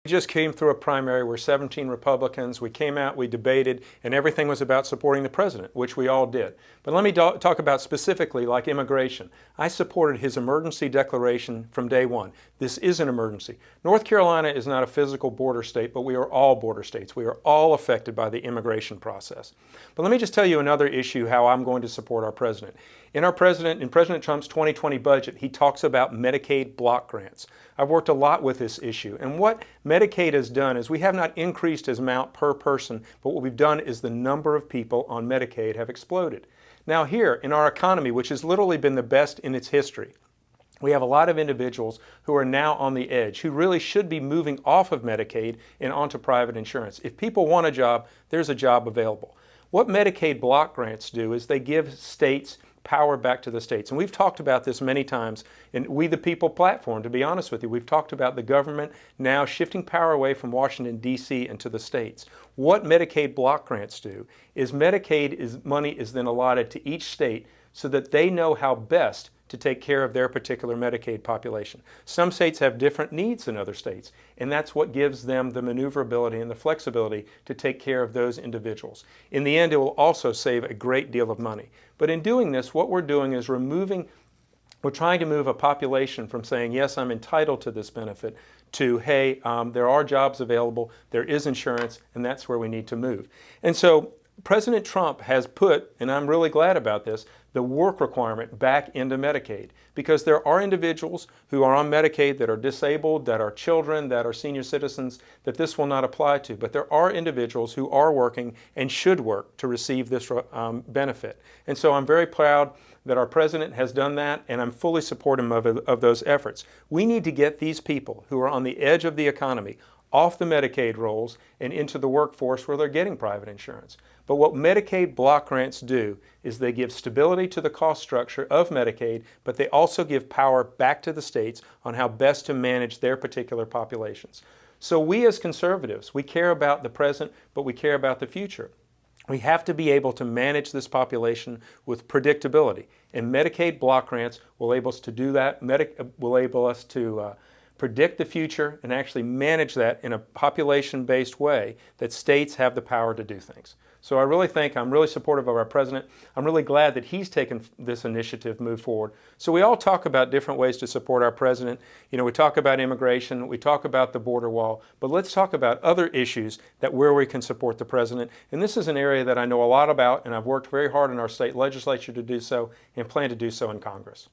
We just came through a primary. We're 17 Republicans. We came out, we debated, and everything was about supporting the president, which we all did. But let me talk about specifically like immigration. I supported his emergency declaration from day one. This is an emergency. North Carolina is not a physical border state, but we are all border states. We are all affected by the immigration process. But let me just tell you another issue how I'm going to support our president. In President Trump's 2020 budget, he talks about Medicaid block grants. I've worked a lot with this issue, and what Medicaid has done is we have not increased his amount per person, but what we've done is the number of people on Medicaid have exploded. Now here, in our economy, which has literally been the best in its history, we have a lot of individuals who are now on the edge, who really should be moving off of Medicaid and onto private insurance. If people want a job, there's a job available. What Medicaid block grants do is they give states power back to the states. And we've talked about this many times in We the People platform, to be honest with you. We've talked about the government now shifting power away from Washington, D.C. and to the states. What Medicaid block grants do is money is then allotted to each state so that they know how best to take care of their particular Medicaid population. Some states have different needs than other states, and that's what gives them the maneuverability and the flexibility to take care of those individuals. In the end, it will also save a great deal of money. But in doing this, what we're doing is we're trying to move a population from saying, yes, I'm entitled to this benefit, to, hey, there are jobs available, there is insurance, and that's where we need to move. And so President Trump has put, and I'm really glad about this, the work requirement back into Medicaid, because there are individuals who are on Medicaid that are disabled, that are children, that are senior citizens, that this will not apply to. But there are individuals who are working and should work to receive this benefit. And so I'm very proud that our president has done that, and I'm fully supportive of those efforts. We need to get these people who are on the edge of the economy off the Medicaid rolls and into the workforce where they're getting private insurance. But what Medicaid block grants do is they give stability to the cost structure of Medicaid, but they also give power back to the states on how best to manage their particular populations. So we as conservatives, we care about the present, but we care about the future. We have to be able to manage this population with predictability, and Medicaid block grants will enable us to do that, will enable us to predict the future and actually manage that in a population-based way that states have the power to do things. So I really think I'm really supportive of our president. I'm really glad that he's taken this initiative, move forward. So we all talk about different ways to support our president. You know, we talk about immigration, we talk about the border wall, but let's talk about other issues where we can support the president. And this is an area that I know a lot about, and I've worked very hard in our state legislature to do so and plan to do so in Congress.